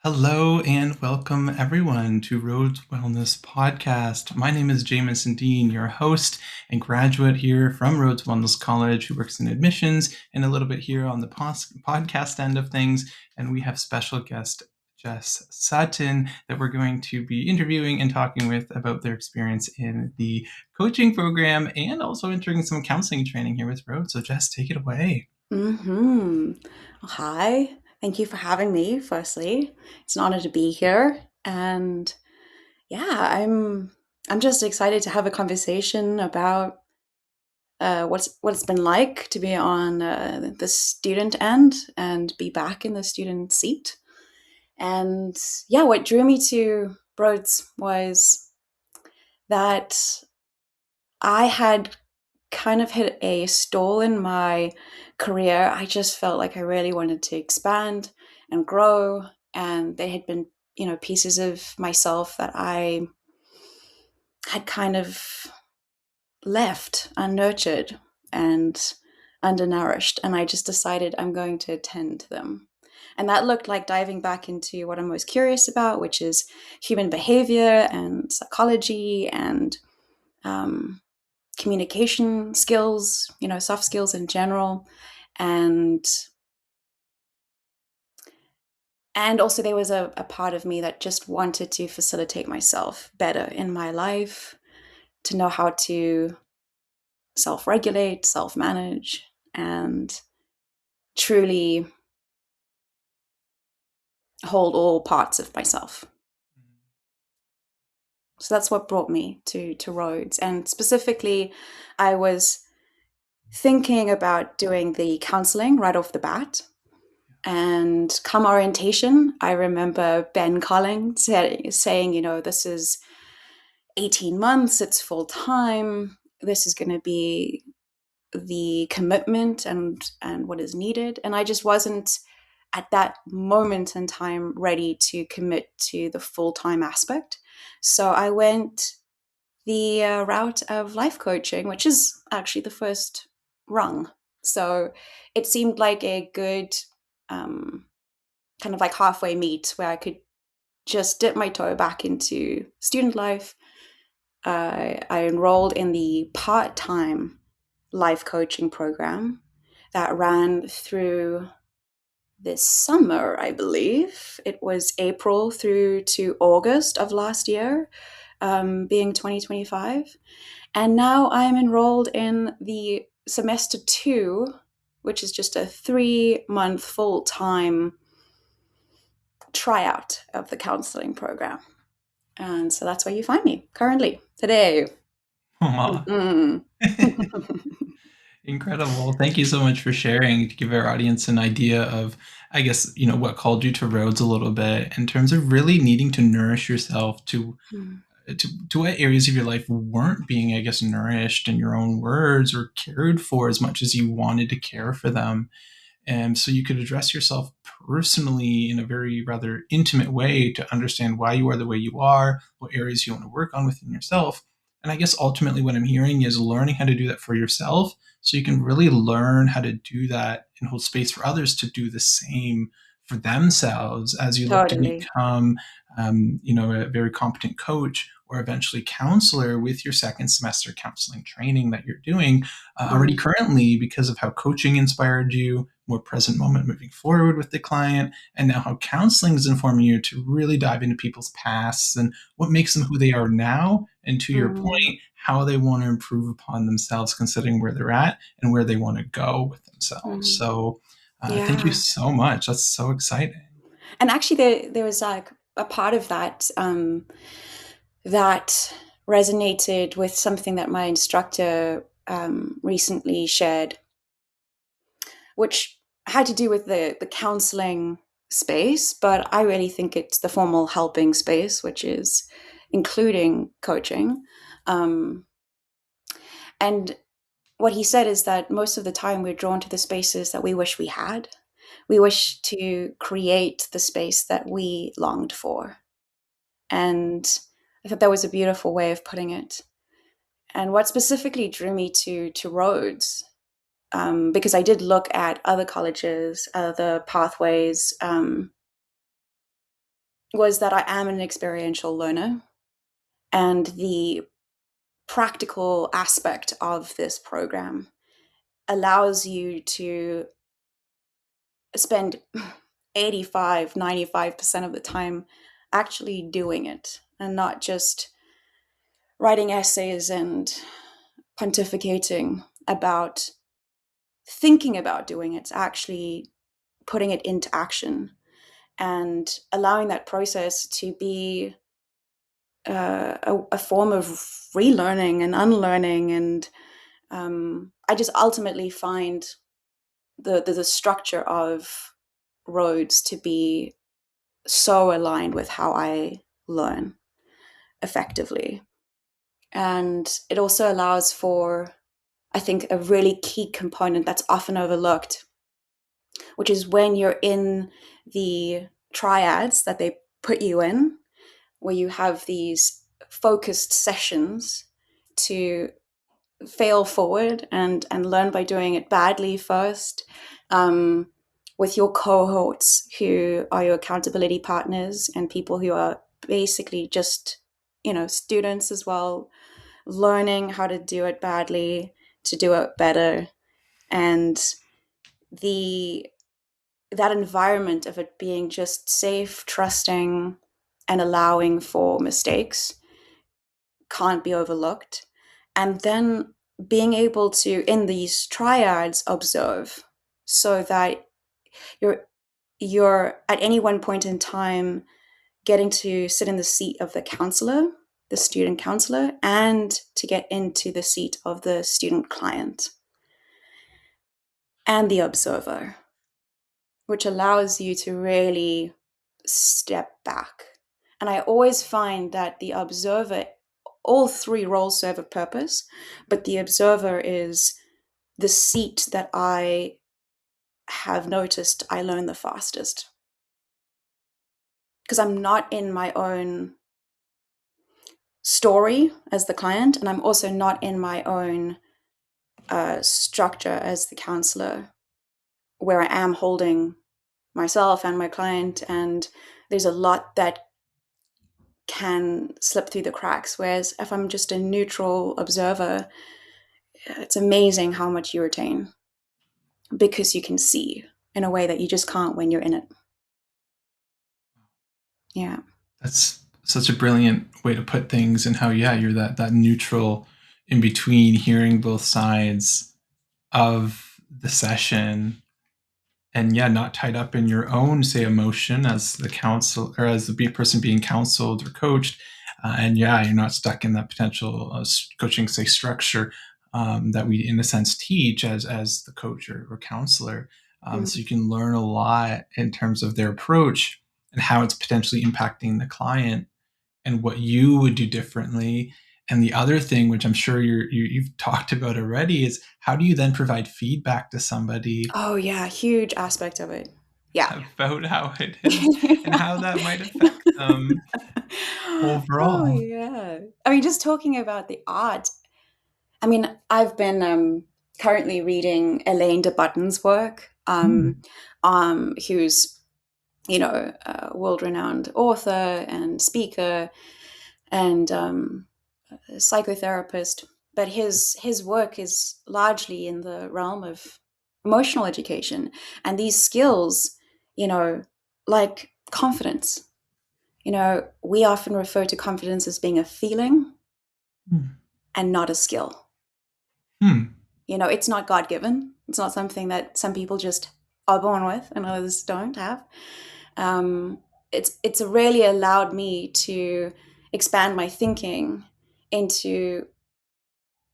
Hello and welcome everyone to Rhodes Wellness Podcast. My name is Jameson Dean, your host and graduate here from Rhodes Wellness College who works in admissions and a little bit here on the podcast end of things. And we have special guest Jess Sutton that we're going to be interviewing and talking with about their experience in the coaching program and also entering some counseling training here with Rhodes. So Jess, take it away. Hmm. Hi. Thank you for having me, firstly. It's an honor to be here. And yeah, I'm just excited to have a conversation about what it's been like to be on the student end and be back in the student seat. And yeah, what drew me to Rhodes was that I had kind of hit a stall in my career. I just felt like I really wanted to expand and grow. And there had been, pieces of myself that I had kind of left unnurtured and undernourished. And I just decided I'm going to attend to them. And that looked like diving back into what I'm most curious about, which is human behavior and psychology and um, communication skills, soft skills in general. And and also there was a part of me that just wanted to facilitate myself better in my life, to know how to self-regulate, self-manage, and truly hold all parts of myself. So that's what brought me to Rhodes. And specifically, I was thinking about doing the counseling right off the bat. And come orientation, I remember Ben calling, saying, this is 18 months, it's full time, this is going to be the commitment and what is needed. And I just wasn't at that moment in time ready to commit to the full time aspect. So I went the route of life coaching, which is actually the first rung. So it seemed like a good um, kind of like halfway meet where I could just dip my toe back into student life. I enrolled in the part time life coaching program that ran through this summer, I believe. It was April through to August of last year, being 2025. And now I'm enrolled in the semester two, which is just a 3-month full time tryout of the counseling program. And so that's where you find me currently today. Aw. Mm-mm. Incredible. Thank you so much for sharing to give our audience an idea of, I guess, what called you to Rhodes a little bit in terms of really needing to nourish yourself to what areas of your life weren't being, I guess, nourished in your own words or cared for as much as you wanted to care for them. And so you could address yourself personally in a very rather intimate way to understand why you are the way you are, what areas you want to work on within yourself. And I guess ultimately what I'm hearing is learning how to do that for yourself so you can really learn how to do that and hold space for others to do the same for themselves as you look to Totally. become, a very competent coach or eventually counselor with your second semester counseling training that you're doing already Mm. currently because of how coaching inspired you, more present moment moving forward with the client, and now how counseling is informing you to really dive into people's pasts and what makes them who they are now. And to your Mm. point, how they want to improve upon themselves, considering where they're at and where they want to go with themselves. Mm. So, thank you Yeah. so much. That's so exciting. And actually, there was like a part of that that resonated with something that my instructor recently shared, which had to do with the counseling space, but I really think it's the formal helping space, which is including coaching. Um, and what he said is that most of the time we're drawn to the spaces that we wish we had. We wish to create the space that we longed for. And I thought that was a beautiful way of putting it. And what specifically drew me to Rhodes, because I did look at other colleges, other pathways, was that I am an experiential learner, and the practical aspect of this program allows you to spend 85, 95% of the time actually doing it and not just writing essays and pontificating about thinking about doing it, actually putting it into action and allowing that process to be a form of relearning and unlearning. And I just ultimately find the structure of Rhodes to be so aligned with how I learn effectively. And it also allows for, I think, a really key component that's often overlooked, which is when you're in the triads that they put you in, where you have these focused sessions to fail forward and learn by doing it badly first, with your cohorts who are your accountability partners and people who are basically just, students as well, learning how to do it badly to do it better. And the that environment of it being just safe, trusting, and allowing for mistakes can't be overlooked. And then being able to, in these triads, observe, so that you're at any one point in time getting to sit in the seat of the counselor, the student counselor, and to get into the seat of the student client and the observer, which allows you to really step back. And I always find that the observer, all three roles serve a purpose, but the observer is the seat that I have noticed I learn the fastest. Because I'm not in my own story as the client, and I'm also not in my own structure as the counselor, where I am holding myself and my client, and there's a lot that can slip through the cracks. Whereas if I'm just a neutral observer, it's amazing how much you retain, because you can see in a way that you just can't when you're in it. Yeah. That's such a brilliant way to put things, and how, yeah, you're that neutral in between, hearing both sides of the session, and yeah, not tied up in your own, say, emotion as the counsel, or as the person being counseled or coached. And yeah, you're not stuck in that potential coaching, say, structure that we in a sense teach as the coach or counselor. So you can learn a lot in terms of their approach and how it's potentially impacting the client and what you would do differently. And the other thing, which I'm sure you've talked about already, is how do you then provide feedback to somebody Oh yeah, huge aspect of it. Yeah. about how it is and how that might affect them Oh overall? yeah. I mean, just talking about the art. I mean, I've been currently reading Elaine de Botton's work, Mm. who's a world-renowned author and speaker and a psychotherapist. But his work is largely in the realm of emotional education and these skills, like confidence. We often refer to confidence as being a feeling Mm. and not a skill. Hmm. It's not God given. It's not something that some people just are born with and others don't have. Um, it's really allowed me to expand my thinking into,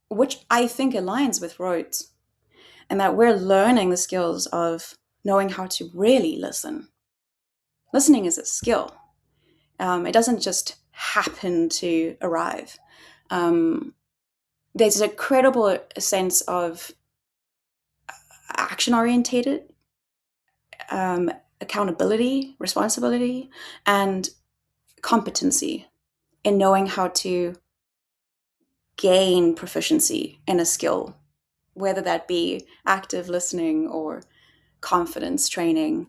which I think aligns with Rhodes, and that we're learning the skills of knowing how to really listen. Listening is a skill. It doesn't just happen to arrive. Um, there's a credible sense of action orientated, accountability, responsibility, and competency in knowing how to gain proficiency in a skill, whether that be active listening or confidence training.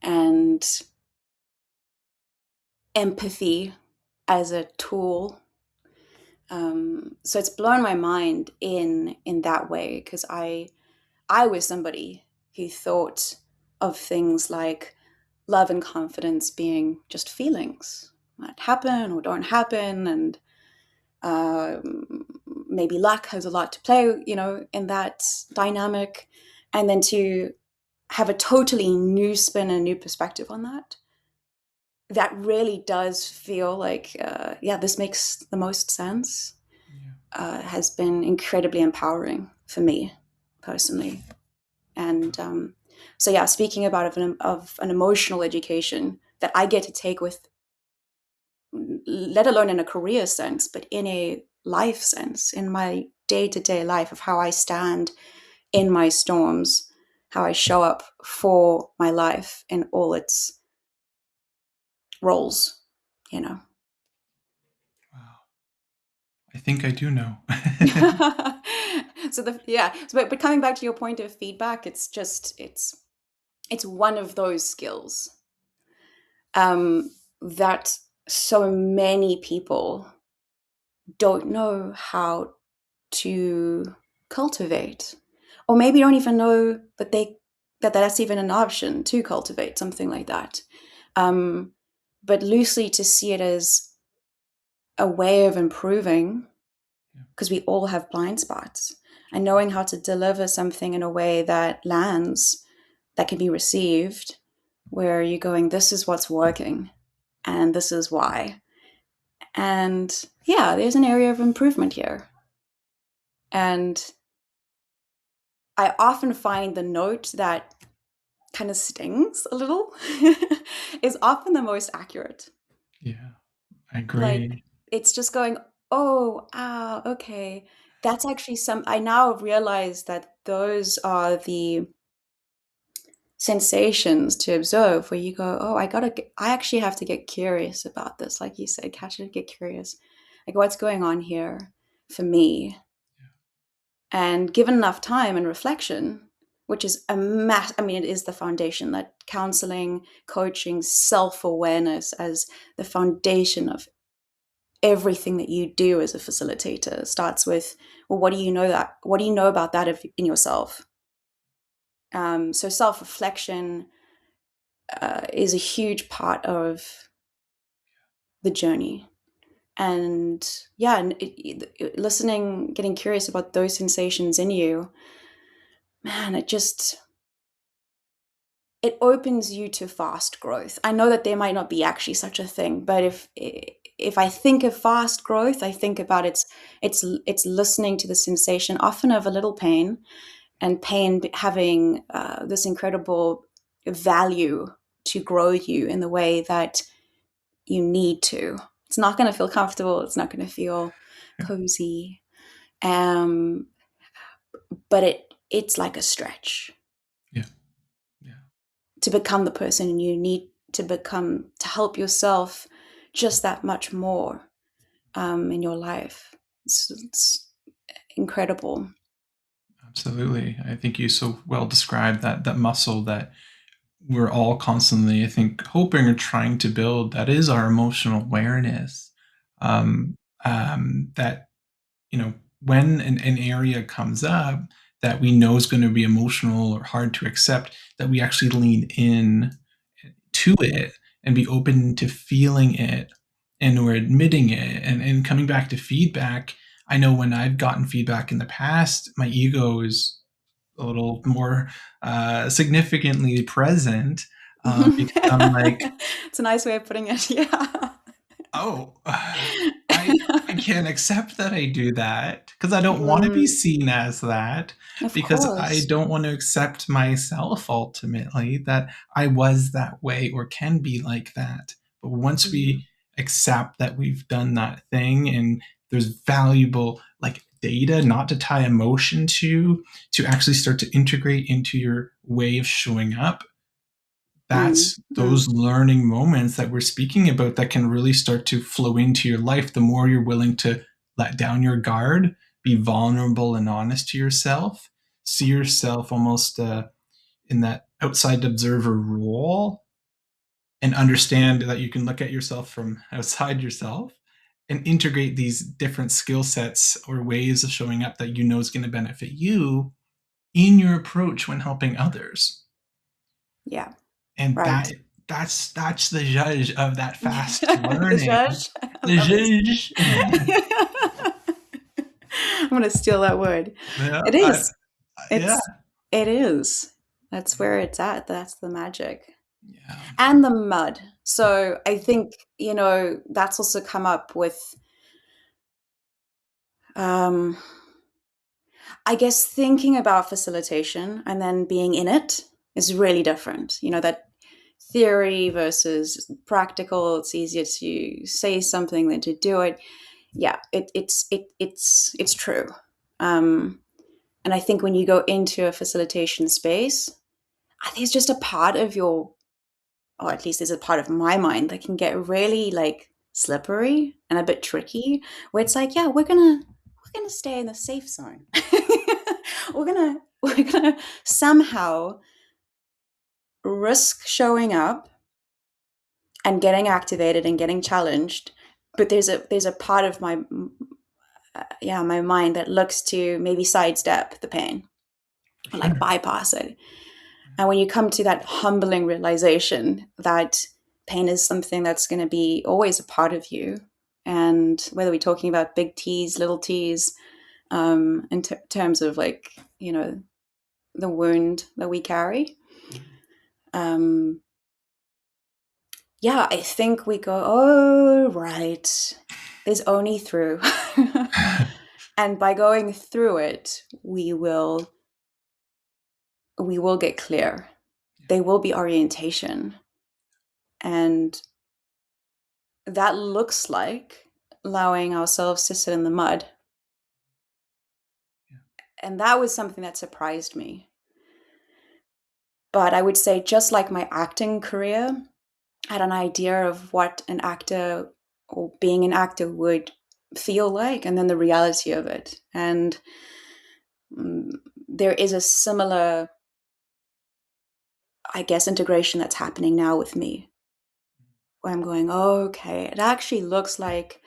And empathy as a tool. So it's blown my mind in that way, because I was somebody who thought of things like love and confidence being just feelings that happen or don't happen, and maybe luck has a lot to play, in that dynamic. And then to have a totally new spin and new perspective on that really does feel like, yeah, this makes the most sense. Yeah. Has been incredibly empowering for me personally. And so, yeah, speaking about of an emotional education that I get to take with, let alone in a career sense, but in a life sense, in my day-to-day life, of how I stand in my storms, how I show up for my life in all its roles, you know. Wow. I think I do know. So but coming back to your point of feedback, it's one of those skills that so many people don't know how to cultivate, or maybe don't even know that that's even an option to cultivate something like that. But loosely to see it as a way of improving, because we all have blind spots, and knowing how to deliver something in a way that lands, that can be received, where you're going, this is what's working and this is why. And yeah, there's an area of improvement here. And I often find the note that kind of stings a little is often the most accurate. Yeah, I Like, agree. it's just going, oh, ah, okay. That's actually I now realize that those are the sensations to observe, where you go, oh, I actually have to get curious about this. Like you said, catch it, get curious. Like, what's going on here for me? And given enough time and reflection, which is it is the foundation, that counseling, coaching, self-awareness as the foundation of everything that you do as a facilitator starts with, well, what do you know about that in yourself? So self-reflection is a huge part of the journey. And yeah, and listening, getting curious about those sensations in you, man, it opens you to fast growth. I know that there might not be actually such a thing, but if I think of fast growth, I think about it's listening to the sensation, often of a little pain, and pain having this incredible value to grow you in the way that you need to. It's not going to feel comfortable. It's not going to feel cozy, um, but it's like a stretch Yeah. Yeah. to become the person you need to become, to help yourself just that much more in your life. It's incredible. Absolutely. I think you so well described that muscle that we're all constantly, I think, hoping or trying to build. That is our emotional awareness. Um, that when an area comes up that we know is going to be emotional or hard to accept, that we actually lean in to it and be open to feeling it, and we're admitting it, and coming back to feedback. I know when I've gotten feedback in the past, my ego is a little more significantly present, because I'm like, It's a nice way of putting it. Yeah. oh, I can't accept that I do that, because I don't want to be seen as that, Of because I course. don't want to accept myself ultimately that I was that way or can be like that. But once Mm. we accept that we've done that thing, and there's valuable like data not to tie emotion to actually start to integrate into your way of showing up, Mm. that's Mm. those learning moments that we're speaking about that can really start to flow into your life. The more you're willing to let down your guard, be vulnerable and honest to yourself, see yourself almost in that outside observer role, and understand that you can look at yourself from outside yourself and integrate these different skill sets or ways of showing up that you know is going to benefit you in your approach when helping others. Yeah. And Right. that's the judge of that fast The learning. judge. I The love this. judge. I'm going to steal that word. Yeah, It is. yeah, It is. That's where it's at. That's the magic. yeah. And the mud. So I think, that's also come up with, um, I guess thinking about facilitation and then being in it is really different. That theory versus practical. It's easier to say something than to do it. Yeah, it's true. And I think when you go into a facilitation space, I think it's just a part of your, or at least there's a part of my mind that can get really like slippery and a bit tricky, where it's like, yeah, we're gonna stay in the safe zone. we're gonna somehow risk showing up and getting activated and getting challenged, but there's a part of my mind that looks to maybe sidestep the pain or like Sure. bypass it. And when you come to that humbling realization that pain is something that's going to be always a part of you, and whether we're talking about big T's, little T's, in terms of like, the wound that we carry, um, yeah, I think we go, oh, right, there's only through. And by going through it, we will get clear. There will be orientation. And that looks like allowing ourselves to sit in the mud. Yeah. And that was something that surprised me. But I would say, just like my acting career, I had an idea of what an actor or being an actor would feel like, and then the reality of it. And there is a similar, I guess, integration that's happening now with me, where I'm going, oh, okay, it actually looks like,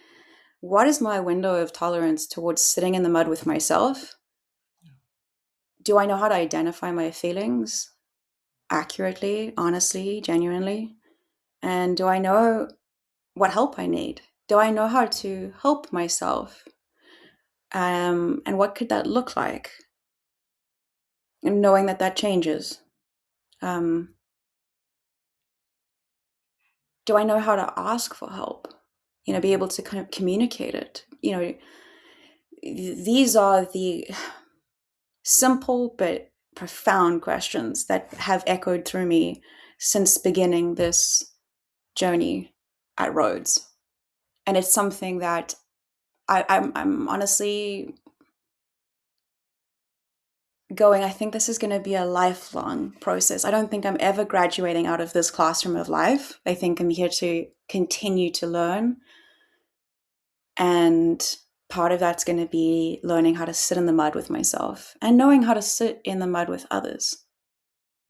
what is my window of tolerance towards sitting in the mud with myself? Do I know how to identify my feelings accurately, honestly, genuinely? And do I know what help I need? Do I know how to help myself? And what could that look like? And knowing that changes. Um, do I know how to ask for help? Be able to kind of communicate it. These are the simple but profound questions that have echoed through me since beginning this journey at Rhodes. And it's something that I'm honestly going, I think this is going to be a lifelong process. I don't think I'm ever graduating out of this classroom of life. I think I'm here to continue to learn. And part of that's going to be learning how to sit in the mud with myself and knowing how to sit in the mud with others.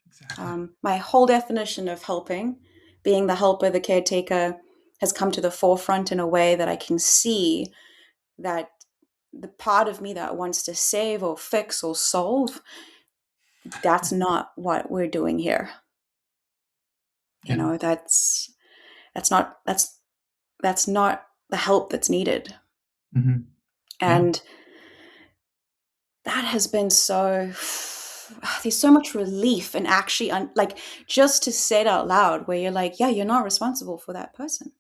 Exactly. My whole definition of helping, being the helper, the caretaker, has come to the forefront in a way that I can see that the part of me that wants to save or fix or solve, that's not what we're doing here. Yeah. That's not the help that's needed. Mhm. Yeah. And that has been so, there's so much relief and actually like just to say it out loud, where you're like, yeah, you're not responsible for that person.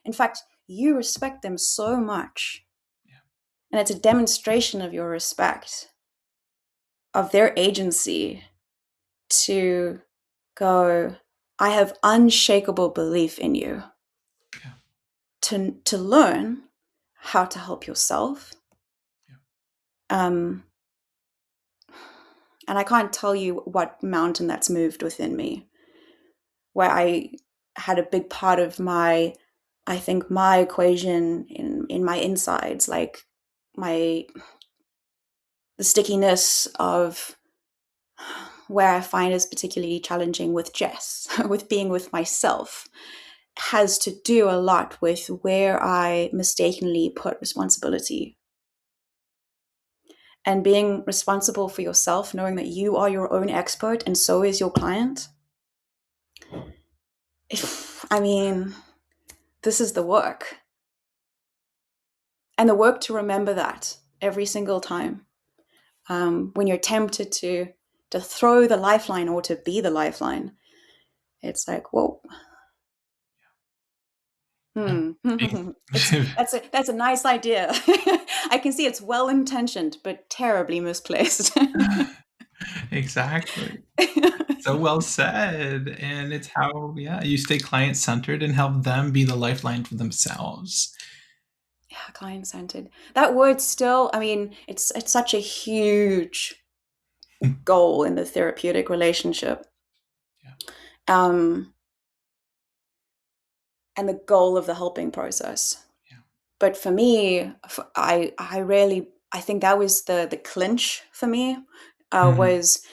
In fact, you respect them so much. Yeah. And it's a demonstration of your respect, of their agency, to go, I have unshakable belief in you. Yeah. To learn how to help yourself. Yeah. And I can't tell you what mountain that's moved within me, where I had a big part of my equation in my insides, like the stickiness of where I find is particularly challenging with Jess, with being with myself, has to do a lot with where I mistakenly put responsibility. And being responsible for yourself, knowing that you are your own expert and so is your client. I mean, this is the work. And the work to remember that every single time. When you're tempted to throw the lifeline or to be the lifeline, it's like, whoa. Yeah. That's a nice idea. I can see it's well intentioned, but terribly misplaced. Exactly. So well said. And it's how, yeah, you stay client centered and help them be the lifeline for themselves. Yeah, client centered. That word still, I mean, it's such a huge goal in the therapeutic relationship. Yeah. And the goal of the helping process. Yeah. But for me, I think that was the clinch for me, was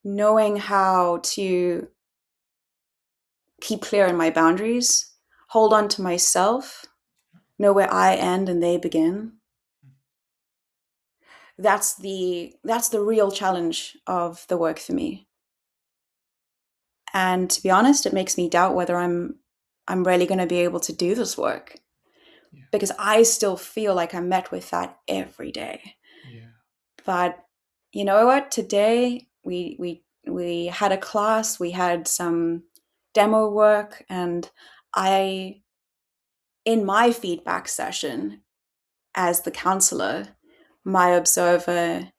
knowing how to keep clear in my boundaries, hold on to myself, know where I end and they begin. That's the real challenge of the work for me. And to be honest, it makes me doubt whether I'm really going to be able to do this work. Yeah. Because I still feel like I'm met with that every day. Yeah. But you know what? Today we had a class, we had some demo work, and in my feedback session as the counselor, my observer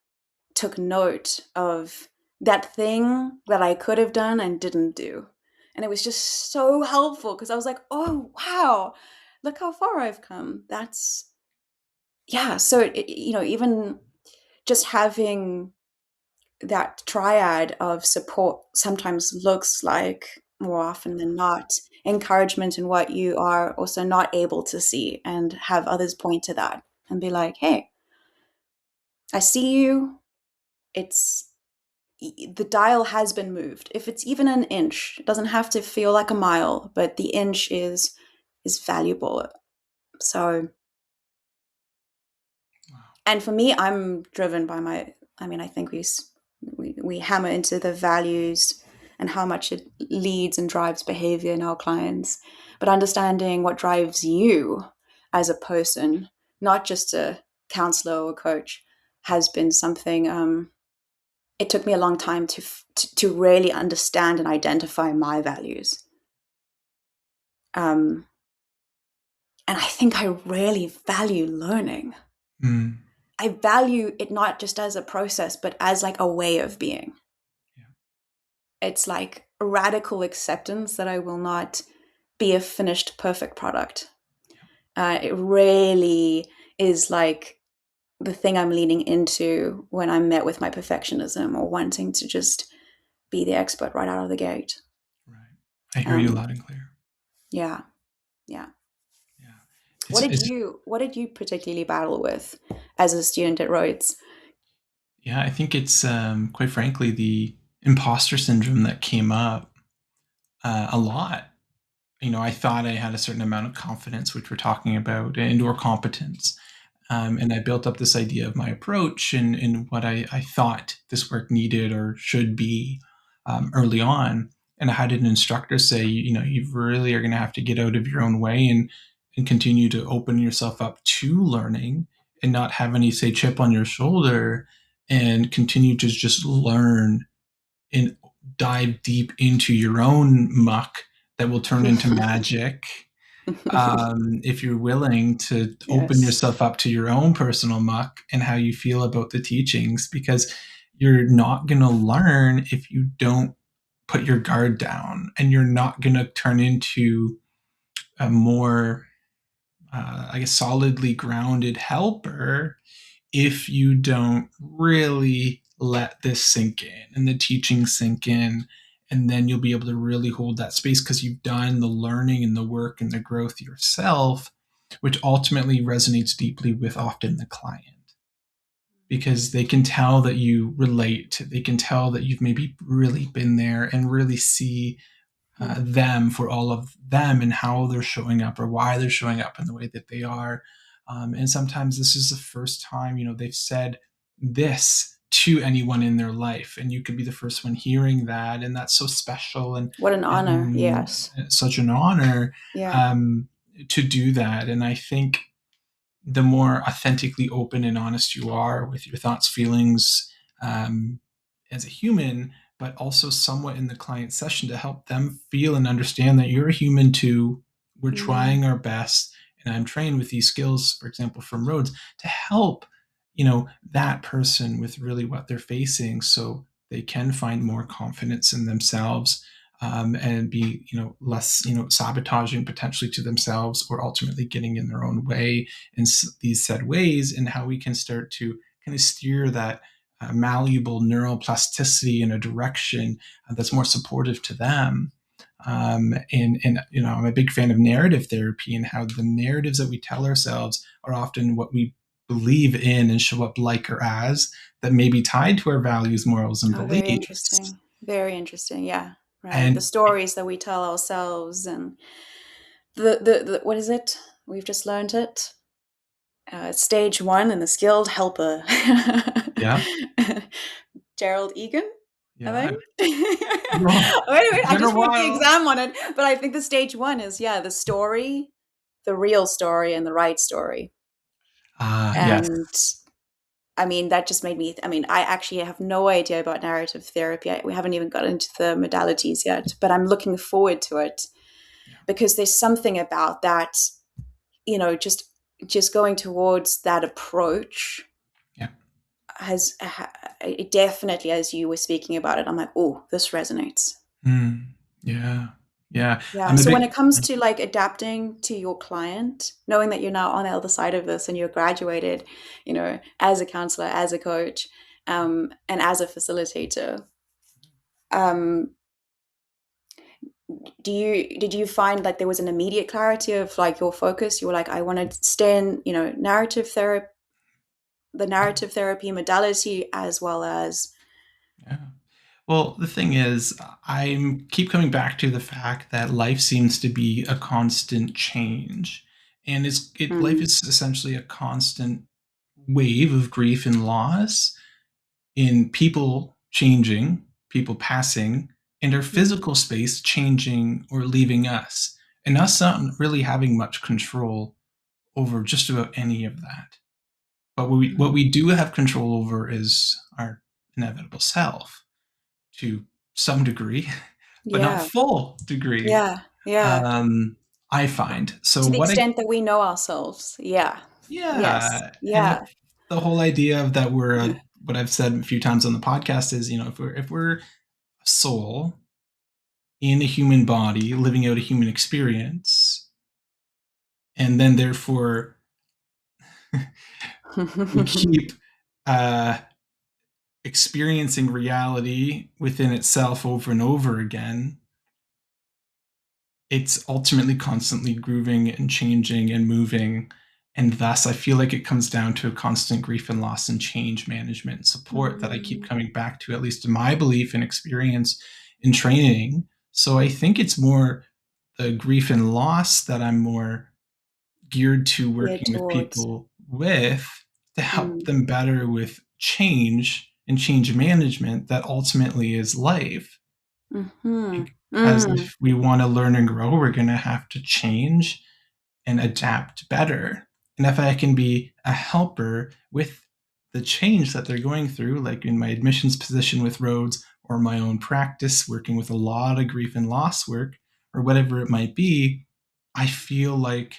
took note of that thing that I could have done and didn't do. And it was just so helpful because I was like, oh, wow, look how far I've come. That's, yeah. So, even just having that triad of support sometimes looks like, more often than not, encouragement in what you are also not able to see, and have others point to that and be like, hey, I see you. The dial has been moved. If it's even an inch, it doesn't have to feel like a mile, but the inch is valuable. So, wow. And for me, I'm driven by I think we hammer into the values and how much it leads and drives behavior in our clients, but understanding what drives you as a person, not just a counselor or coach, has been something. It took me a long time to really understand and identify my values. And I think I really value learning. Mm. I value it not just as a process, but as like a way of being. Yeah. It's like a radical acceptance that I will not be a finished, perfect product. Yeah. It really is like the thing I'm leaning into when I'm met with my perfectionism or wanting to just be the expert right out of the gate. Right. I hear you loud and clear. Yeah. Yeah. What did you particularly battle with as a student at Rhodes? Yeah, I think it's quite frankly the imposter syndrome that came up a lot. I thought I had a certain amount of confidence, which we're talking about, and or competence. And I built up this idea of my approach and what I thought this work needed or should be early on. And I had an instructor say, you really are going to have to get out of your own way and continue to open yourself up to learning and not have any, say, chip on your shoulder, and continue to just learn and dive deep into your own muck that will turn into magic. If you're willing to open yourself up to your own personal muck and how you feel about the teachings, because you're not going to learn if you don't put your guard down, and you're not going to turn into a more, solidly grounded helper if you don't really let this sink in and the teaching sink in. And then you'll be able to really hold that space because you've done the learning and the work and the growth yourself, which ultimately resonates deeply with often the client. because they can tell that you relate. They can tell that you've maybe really been there and really see them for all of them and how they're showing up or why they're showing up in the way that they are. And sometimes this is the first time, they've said this to anyone in their life, and you could be the first one hearing that. And that's so special What an honor. and Yes. such an honor Yeah. to do that. And I think the more authentically open and honest you are with your thoughts, feelings, as a human, but also somewhat in the client session to help them feel and understand that you're a human too. We're trying our best. And I'm trained with these skills, for example, from Rhodes, to help, that person with really what they're facing so they can find more confidence in themselves, and be, less, sabotaging potentially to themselves, or ultimately getting in their own way in these said ways, and how we can start to kind of steer that malleable neuroplasticity in a direction that's more supportive to them. And I'm a big fan of narrative therapy, and how the narratives that we tell ourselves are often what we believe in and show up like or as, that may be tied to our values, morals, and Oh, very beliefs. interesting. Very interesting. Yeah. Right. The And stories that we tell ourselves, and the what is it? We've just learned it. Stage one and the skilled helper. yeah, Gerald Egan, I yeah, think. well, Wait, it's I been a just wrote the while. exam on it, but I think the stage one is, yeah, the story, the real story, and the right story. Yes, And I mean, that just made me, I mean, I actually have no idea about narrative therapy. We haven't even got into the modalities yet, but I'm looking forward to it, yeah, because there's something about that, just going towards that approach yeah. has it definitely, as you were speaking about it, I'm like, oh, this resonates. Yeah, yeah. Yeah. I'm a So when big it comes to like adapting to your client, knowing that you're now on the other side of this and you're graduated, as a counselor, as a coach, and as a facilitator, um, did you find like there was an immediate clarity of like your focus? You were like, I want to stay in, narrative therapy, the narrative therapy modality, as well as. yeah. Well, the thing is, I'm keep coming back to the fact that life seems to be a constant change, and life Mm, is essentially a constant wave of grief and loss, in people changing, people passing, and our mm, physical space changing or leaving us, and us not really having much control over just about any of that. But what mm. we do have control over is our inevitable self, to some degree, but not Yeah, full degree. yeah, yeah. I find. So To the what I extent that we know ourselves. Yeah. Yes. Yeah, and Yeah. the whole idea of that we're what I've said a few times on the podcast is, if we're a soul in a human body living out a human experience, and then therefore we keep uh, experiencing reality within itself over and over again, it's ultimately constantly grooving and changing and moving. And thus, I feel like it comes down to a constant grief and loss and change management and support that I keep Mm, coming back to, at least in my belief and experience in training. So I think it's more the grief and loss that I'm more geared to yeah, working with towards. people with, to help Mm, them better with change and change management that ultimately is life. mhm, Because mm, if we want to learn and grow, we're going to have to change and adapt better. And if I can be a helper with the change that they're going through, like in my admissions position with Rhodes, or my own practice working with a lot of grief and loss work, or whatever it might be, I feel like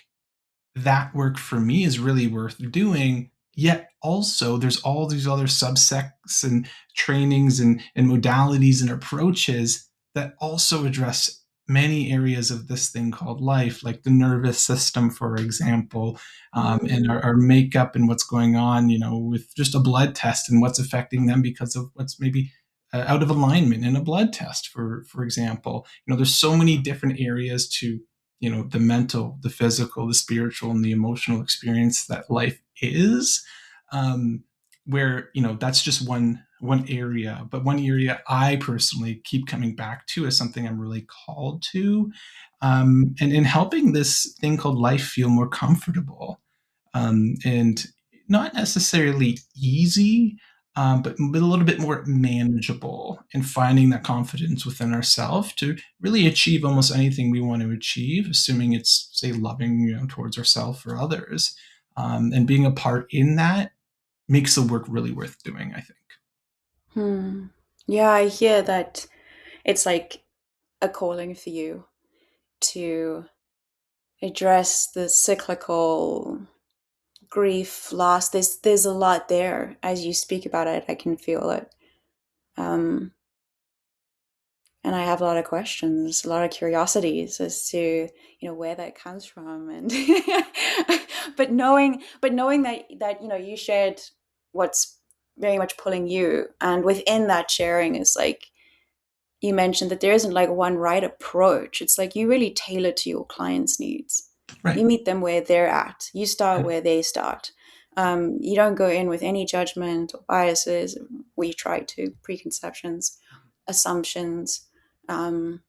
that work for me is really worth doing. Yet also, there's all these other subsects and trainings and modalities and approaches that also address many areas of this thing called life, like the nervous system, for example, and mm, our makeup and what's going on, with just a blood test and what's affecting them because of what's maybe out of alignment in a blood test, for example. There's so many different areas to the mental, the physical, the spiritual, and the emotional experience that life is, um, where, that's just one area, but one area I personally keep coming back to is something I'm really called to, and in helping this thing called life feel more comfortable, and not necessarily easy, but a little bit more manageable, and finding that confidence within ourselves to really achieve almost anything we want to achieve, assuming it's, say, loving, towards ourselves or others, and being a part in that makes the work really worth doing, I think. Hmm. Yeah, I hear that it's like a calling for you to address the cyclical grief, loss. There's a lot there. As you speak about it, I can feel it. Um, and I have a lot of questions, a lot of curiosities as to where that comes from, and but knowing that you shared what's very much pulling you, and within that sharing is like you mentioned that there isn't like one right approach. It's like you really tailor to your clients' needs. Right. You meet them where they're at. You start Yeah. where they start. You don't go in with any judgment or biases. We try to preconceptions, assumptions. Um,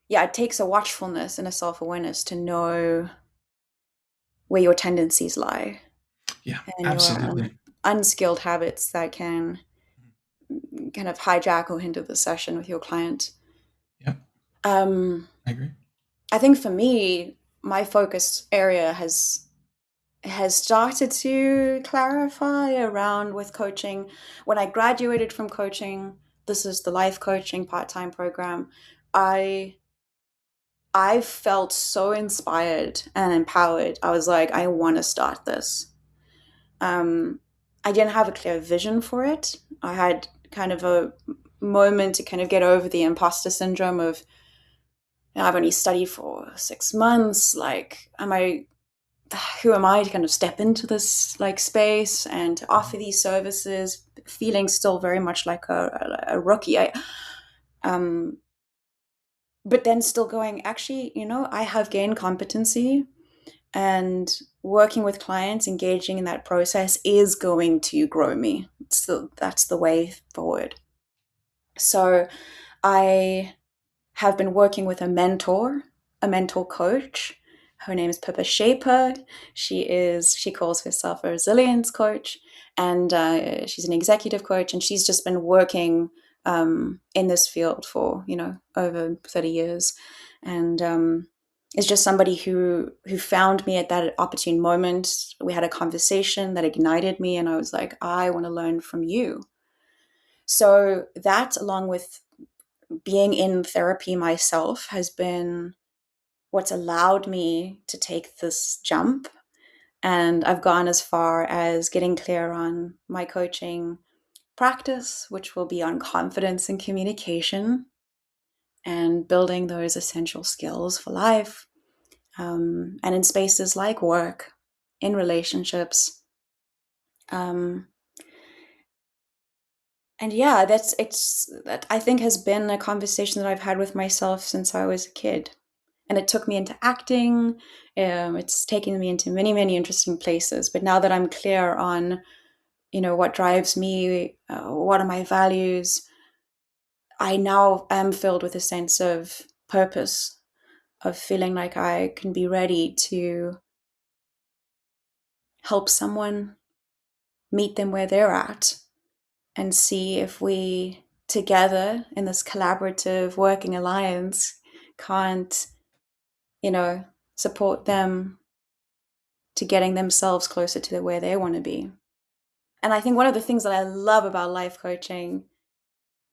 yeah, it takes a watchfulness and a self-awareness to know where your tendencies lie Yeah, and your absolutely. unskilled habits that can kind of hijack or hinder the session with your client. Yeah, Um, I agree. I think for me, my focus area has started to clarify around with coaching. When I graduated from coaching, this is the life coaching part-time program. I I felt so inspired and empowered. I was like, I want to start this. Um, I didn't have a clear vision for it. I had kind of a moment to kind of get over the imposter syndrome of, I've only studied for 6 months. Like, who am I to kind of step into this like space and to offer these services, feeling still very much like a rookie. Um, but then still going, actually, I have gained competency, and working with clients, engaging in that process is going to grow me. So that's the way forward. So I have been working with a mentor coach. Her name is Pippa Shaper. She calls herself a resilience coach, and she's an executive coach, and she's just been working in this field for over 30 years, and is just somebody who found me at that opportune moment. We had a conversation that ignited me, and I was like, I want to learn from you. So that, along with being in therapy myself, has been what's allowed me to take this jump. And I've gone as far as getting clear on my coaching practice, which will be on confidence and communication and building those essential skills for life. And in spaces like work, in relationships. Um, and yeah, that I think has been a conversation that I've had with myself since I was a kid. And it took me into acting. It's taken me into many, many interesting places. But now that I'm clear on, what drives me, what are my values, I now am filled with a sense of purpose, of feeling like I can be ready to help someone, meet them where they're at, and see if we together in this collaborative working alliance can't, support them to getting themselves closer to where they want to be. And I think one of the things that I love about life coaching,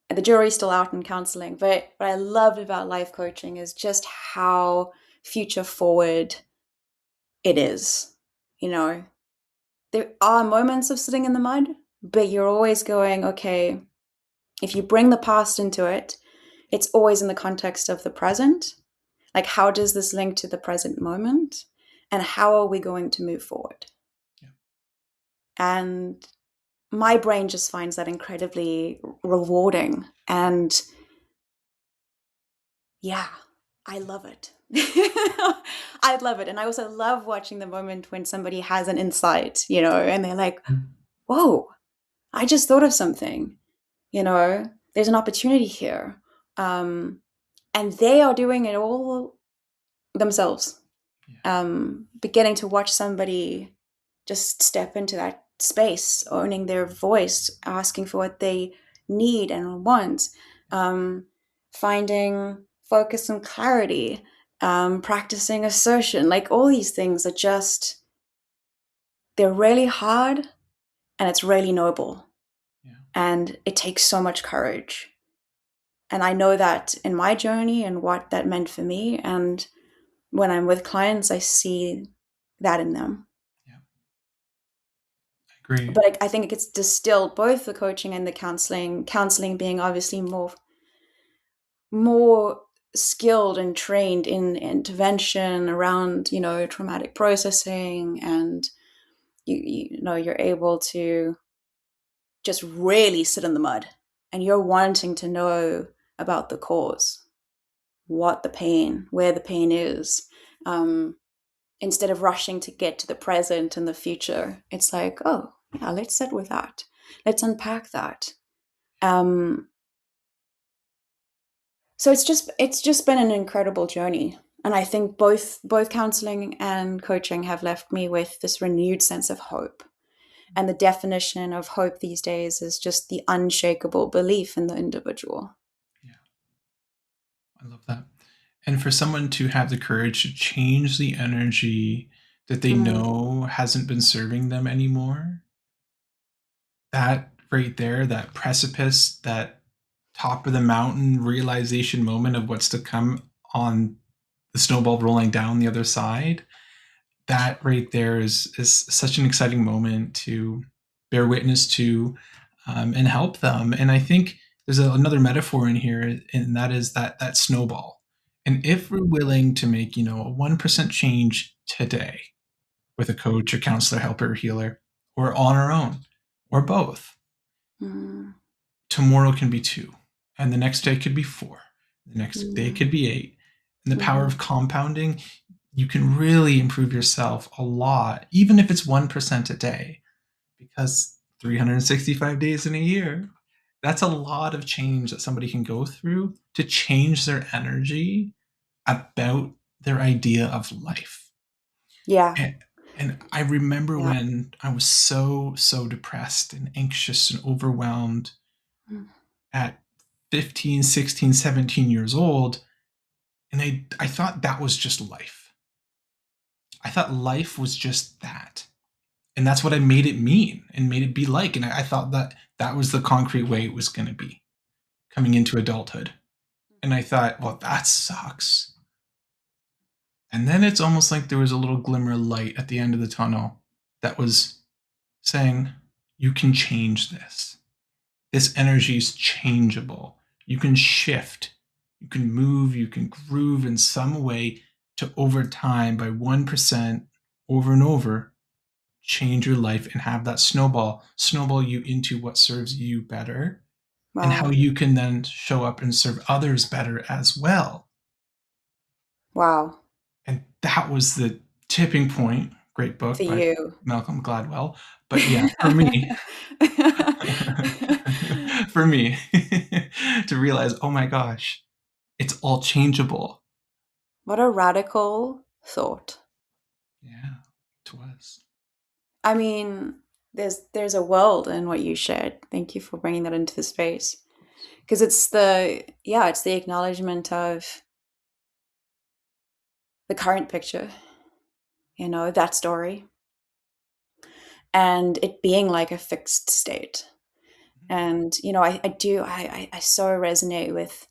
and the jury's still out in counseling, but what I loved about life coaching is just how future forward it is. There are moments of sitting in the mud, but you're always going, okay, if you bring the past into it, it's always in the context of the present. Like, how does this link to the present moment? And how are we going to move forward? Yeah. And my brain just finds that incredibly rewarding. And yeah, I love it. I love it. And I also love watching the moment when somebody has an insight, you know, and they're like, whoa, I just thought of something, you know, there's an opportunity here. And they are doing it all themselves. Yeah. Beginning to watch somebody just step into that space, owning their voice, asking for what they need and want, finding focus and clarity, practicing assertion. Like all these things are just, they're really hard and it's really noble. Yeah. And it takes so much courage. And I know that in my journey and what that meant for me. And when I'm with clients, I see that in them. Yeah. Agree. But I think it gets distilled, both the coaching and the counseling being obviously more skilled and trained in intervention around, you know, traumatic processing, and you know, you're able to just really sit in the mud, and you're wanting to know about the cause, what the pain, where the pain is, instead of rushing to get to the present and the future. It's like, oh yeah, let's sit with that, let's unpack that. So it's just been an incredible journey, and I think both counseling and coaching have left me with this renewed sense of hope. And the definition of hope these days is just the unshakable belief in the individual. Yeah. I love that. And for someone to have the courage to change the energy that they Mm. know hasn't been serving them anymore, that right there, that precipice, that top of the mountain realization moment of what's to come on the snowball rolling down the other side, that right there is such an exciting moment to bear witness to, and help them. And I think there's another metaphor in here, and that is that snowball. And if we're willing to make, you know, a 1% change today with a coach or counselor, helper, or healer, or on our own, or both, Mm. tomorrow can be 2, and the next day could be 4, the next day Mm. could be 8. And the power Mm. of compounding, you can really improve yourself a lot, even if it's 1% a day, because 365 days in a year, that's a lot of change that somebody can go through to change their energy about their idea of life. Yeah. And, and I remember Yeah. when I was so depressed and anxious and overwhelmed Mm. at 15, 16, 17 years old, and I thought that was just life. I thought life was just that. And that's what I made it mean and made it be like. And I thought that that was the concrete way it was going to be coming into adulthood. And I thought, well, that sucks. And then it's almost like there was a little glimmer of light at the end of the tunnel that was saying, you can change this. This energy is changeable. You can shift, you can move, you can groove in some way to over time by 1% over and over change your life and have that snowball you into what serves you better and how Wow. you can then show up and serve others better as well. Wow. And that was the tipping point. Great For book by you. Malcolm Gladwell. But yeah, for me, for me, to realize, oh my gosh, it's all changeable. What a radical thought. Yeah, it was. I mean, there's a world in what you shared. Thank you for bringing that into the space, Of course. because it's the acknowledgement of the current picture, you know, that story, and it being like a fixed state. And you know, I so resonate with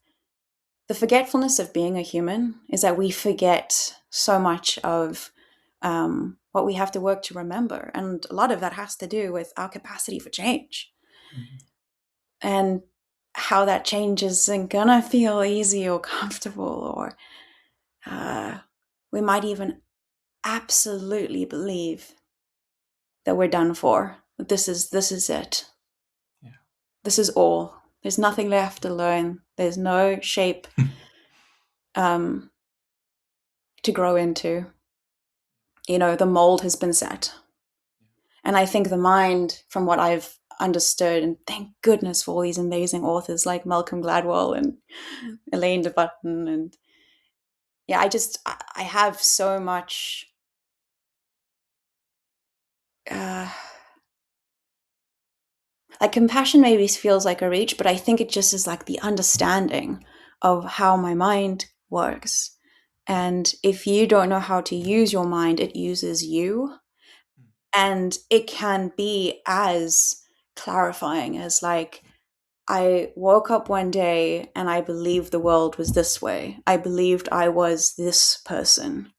the forgetfulness of being a human, is that we forget so much of what we have to work to remember. And a lot of that has to do with our capacity for change, Mhm. and how that change isn't gonna feel easy or comfortable, or we might even absolutely believe that we're done for. This is it. Yeah. This is all. There's nothing left to learn. There's no shape um, to grow into. the mold has been set. And I think the mind, from what I've understood, and thank goodness for all these amazing authors like Malcolm Gladwell and Elaine de Button, and yeah, I have so much uh, like compassion maybe feels like a reach, but I think it just is like the understanding of how my mind works. And if you don't know how to use your mind, it uses you. And it can be as clarifying as like, I woke up one day and I believed the world was this way. I believed I was this person.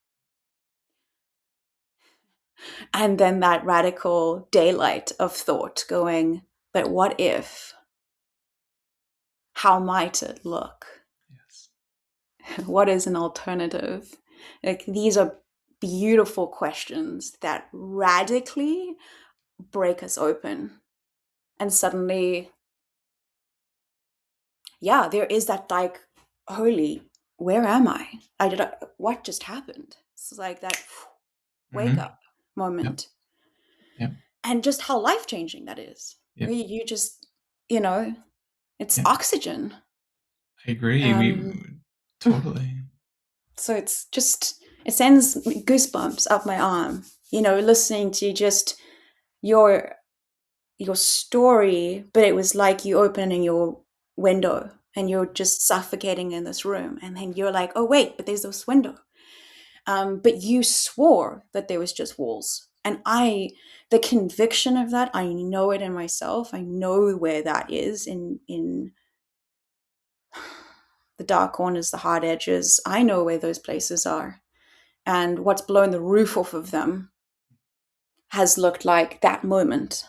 And then that radical daylight of thought going, but what if? How might it look? Yes. What is an alternative? Like, these are beautiful questions that radically break us open. And suddenly, yeah, there is that like, holy, where am I? What just happened? It's like that wake Mm-hmm. up Yep. moment. Yep. And just how life changing that is. Yep. You just, you know, it's Yep. oxygen. I agree. We Um, totally. so it's just, it sends goosebumps up my arm, listening to just your your story, but it was like you opening your window and you're just suffocating in this room, and then you're like, oh wait, but there's this window. But you swore that there was just walls, and the conviction of that, I know it in myself. I know where that is in the dark corners, the hard edges. I know where those places are, and what's blown the roof off of them has looked like that moment.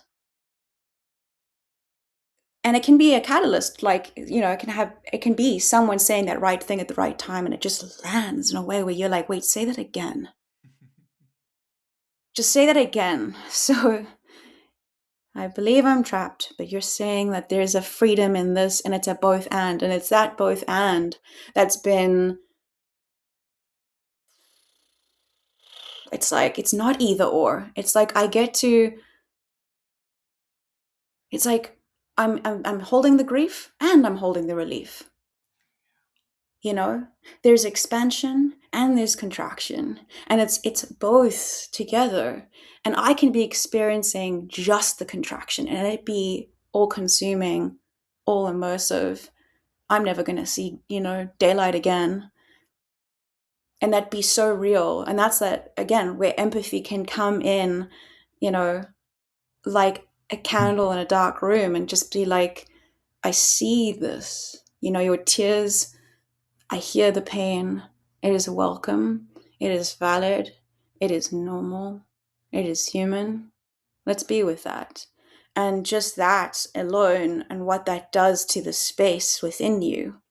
And it can be a catalyst, like, it can be someone saying that right thing at the right time, and it just lands in a way where you're like, wait, say that again. Just say that again. So I believe I'm trapped, but you're saying that there's a freedom in this, and it's a both and it's that both and that's been, it's like, it's not either or. It's like it's like I'm holding the grief and I'm holding the relief. There's expansion and there's contraction, and it's both together. And I can be experiencing just the contraction and it be all consuming, all immersive. I'm never going to see, daylight again. And that be so real. And that's that, again, where empathy can come in, you know, like a candle in a dark room, and just be like, I see this, your tears. I hear the pain. It is welcome. It is valid. It is normal. It is human. Let's be with that. And just that alone, and what that does to the space within you,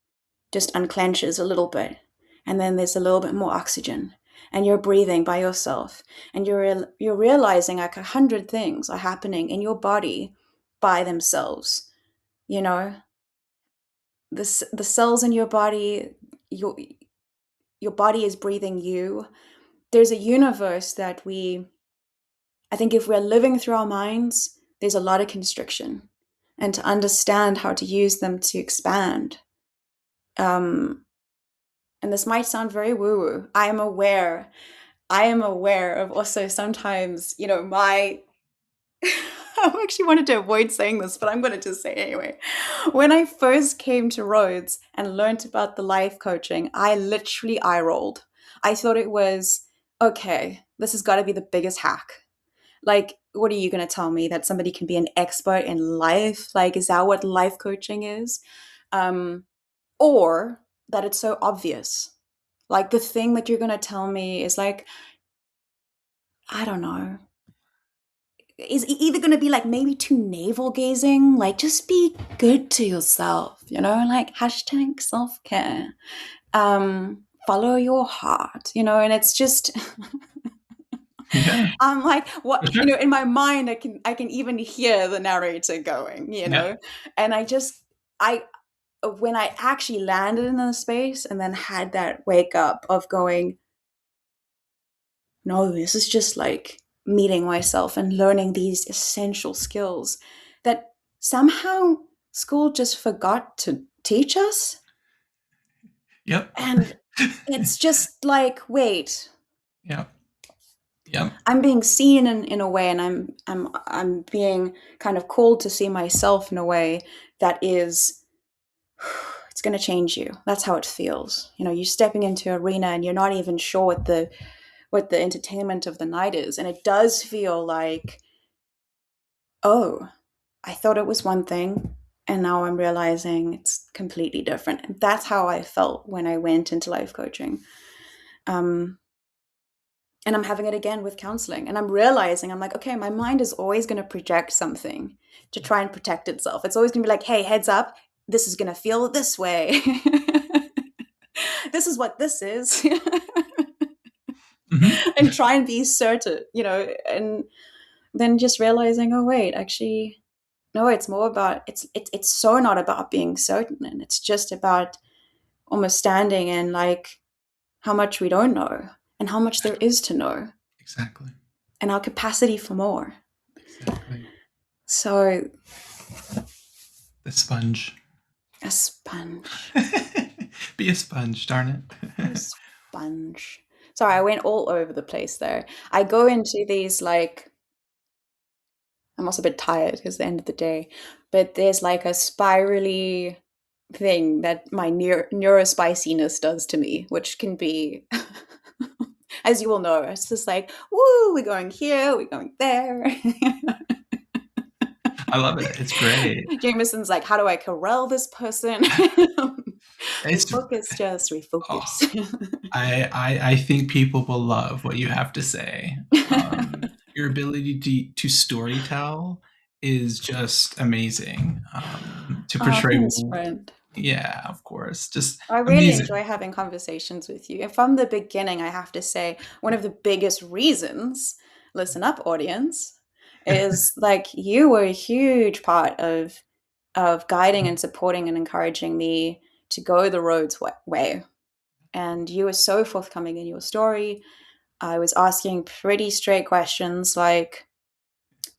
just unclenches a little bit. And then there's a little bit more oxygen. And you're breathing by yourself. And you're realizing like 100 things are happening in your body by themselves. You know, the cells in your body, your body is breathing you. There's a universe that I think if we're living through our minds, there's a lot of constriction. And to understand how to use them to expand. And this might sound very woo-woo. I am aware of also sometimes, my I actually wanted to avoid saying this, but I'm going to just say it anyway. When I first came to Rhodes and learned about the life coaching, I literally eye rolled. I thought it was, okay, this has got to be the biggest hack. Like, what are you going to tell me? That somebody can be an expert in life? Like, is that what life coaching is? Or that it's so obvious. Like, the thing that you're going to tell me is like, I don't know, is either going to be like maybe too navel gazing, like just be good to yourself, like hashtag self-care, follow your heart, and it's just Yeah, I'm like, what, for sure. in my mind, I can even hear the narrator going, Yeah. and I when I actually landed in the space and then had that wake up of going, no, this is just like meeting myself and learning these essential skills that somehow school just forgot to teach us. Yep. And it's just like, wait, Yep. Yep. I'm being seen in a way, and I'm being kind of called to see myself in a way that is, it's going to change you. That's how it feels. You know, you're stepping into an arena and you're not even sure what the entertainment of the night is, and it does feel like, oh, I thought it was one thing, and now I'm realizing it's completely different. And that's how I felt when I went into life coaching. Um, and I'm having it again with counseling. And I'm realizing, I'm like, okay, my mind is always going to project something to try and protect itself. It's always going to be like, hey, heads up, this is going to feel this way. This is what this is. Mm-hmm. And try and be certain, you know, and then just realizing, oh, wait, actually, no, it's more about, it's so not about being certain. And it's just about almost standing in like how much we don't know and how much there is to know. Exactly. And our capacity for more. Exactly. So, The sponge. a sponge. Be a sponge, darn it. A sponge. Sorry, I went all over the place there. I go into these like, I'm also a bit tired because the end of the day, but there's like a spirally thing that my neurospiciness does to me, which can be, as you will know, it's just like, woo, we're going here, we're going there. I love it. It's great. Jameson's like, how do I corral this person? It's Refocus, just refocus. I think people will love what you have to say. Your ability to storytell is just amazing. To Oh, portray, thanks, friend. yeah, of course, just I really amazing. enjoy having conversations with you. And from the beginning, I have to say, one of the biggest reasons, listen up, audience, is like you were a huge part of guiding and supporting and encouraging me to go the Rhodes way. And you were so forthcoming in your story. I was asking pretty straight questions like,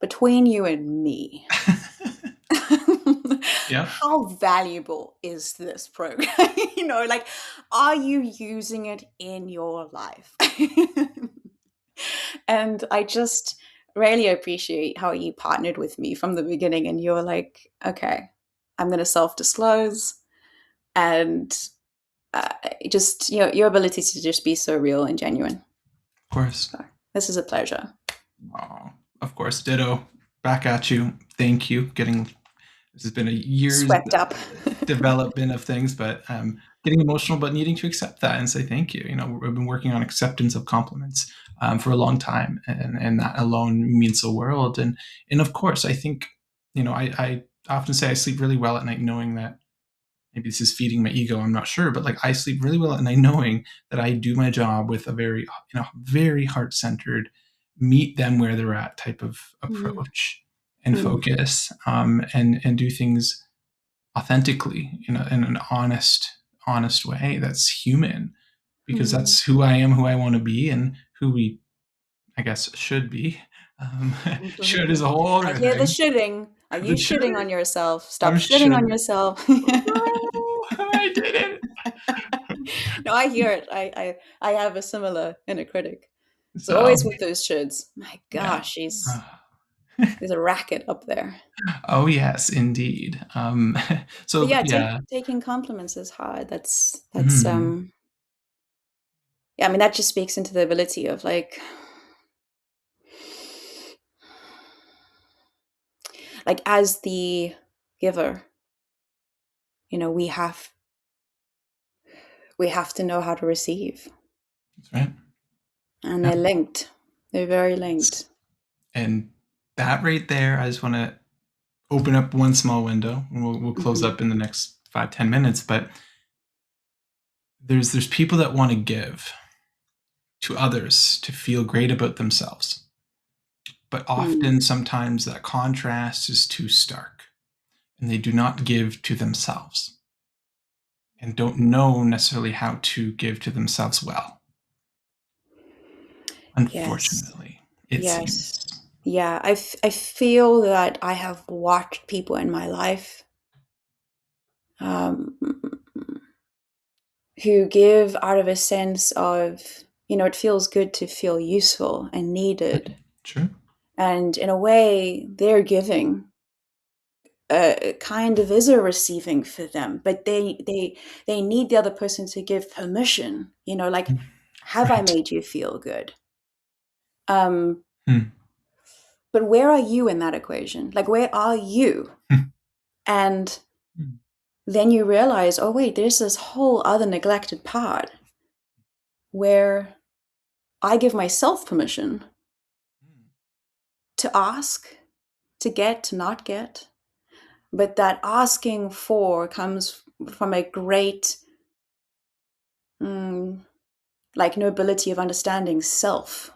between you and me, Yeah, how valuable is this program? You know, like, are you using it in your life? And I just really appreciate how you partnered with me from the beginning. And you were like, okay, I'm going to self disclose. And just, you know, your ability to just be so real and genuine. of course. So, this is a pleasure. Oh, of course. Ditto. Back at you. Thank you. This has been a year's Swept up. development of things, but getting emotional, but needing to accept that and say thank you. You know, we've been working on acceptance of compliments for a long time, and that alone means the world. And of course, I think, you know, I often say I sleep really well at night, knowing that maybe this is feeding my ego. I'm not sure, but like I sleep really well at night, knowing that I do my job with a very, you know, very heart centered, meet them where they're at type of Mm. approach and Mm. focus, and do things authentically, you know, in an honest way that's human, because Mm. that's who I am, who I want to be, and who we, I guess, should be. Um, should is a whole I other hear the thing. shitting. Are The you shitting shoulding, on yourself? Stop I'm shitting on should. yourself. No, I didn't. No, I hear it. I have a similar inner critic. So So always with those shoulds. My yeah. gosh, there's a racket up there. Oh yes, indeed. But So yeah, yeah. taking compliments is hard. That's Mhm. yeah, I mean that just speaks into the ability of like as the giver, you know, we have to know how to receive. That's right. And they're Yeah. linked. They're very linked. And that right there, I just want to open up one small window, and we'll close Mhm. up in the next 5-10 minutes. But there's people that want to give to others to feel great about themselves, but Mm. often sometimes that contrast is too stark, and they do not give to themselves and don't know necessarily how to give to themselves well. Yes. Unfortunately, it Yes. seems. Yeah. I feel that I have watched people in my life um, who give out of a sense of, it feels good to feel useful and needed. True. And in a way, they're giving kind of is a receiving for them, but they need the other person to give permission. Like, have I Right. made you feel good? Um, Hmm. but where are you in that equation? Like, where are you? And Hmm. then you realize, oh wait, there's this whole other neglected part where I give myself permission to ask, to get, to not get, but that asking for comes from a great like nobility of understanding self,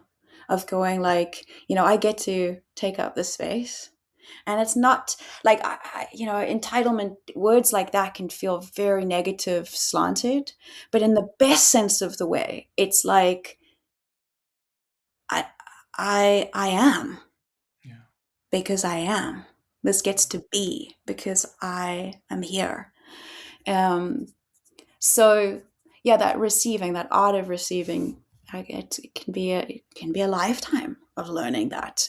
of going like, I get to take up this space. And it's not like entitlement, words like that can feel very negative, slanted, but in the best sense of the way, it's like i I am Yeah. because I am. This gets to be because I am here. um So yeah, that receiving, that art of receiving, it can be a lifetime of learning that.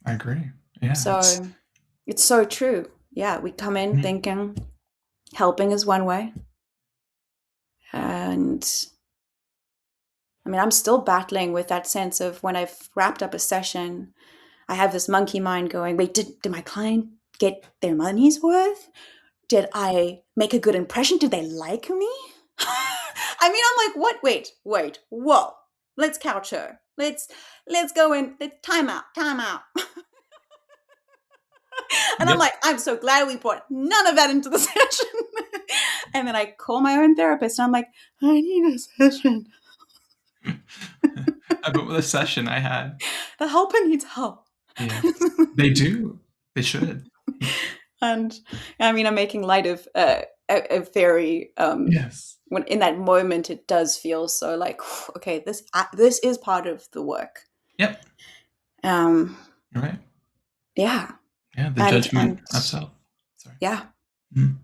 I agree. Yeah. So it's so true. Yeah, we come in Mm, thinking helping is one way, and I mean, I'm still battling with that sense of when I've wrapped up a session, I have this monkey mind going, wait, did my client get their money's worth? Did I make a good impression? Did they like me? I mean, I'm like, what? Wait, whoa. Let's couch her. Let's go in. Time out, time out. And I'm yep. like, I'm so glad we brought none of that into the session. And then I call my own therapist and I'm like, I need a session. About the session I had. The helper needs help. Yes. They do. They should. And I mean, I'm making light of a very Yes. when in that moment it does feel so like, okay, this is part of the work. Yep. Um, You're right. yeah, Yeah. The and judgment of self. Sorry. yeah, Mm.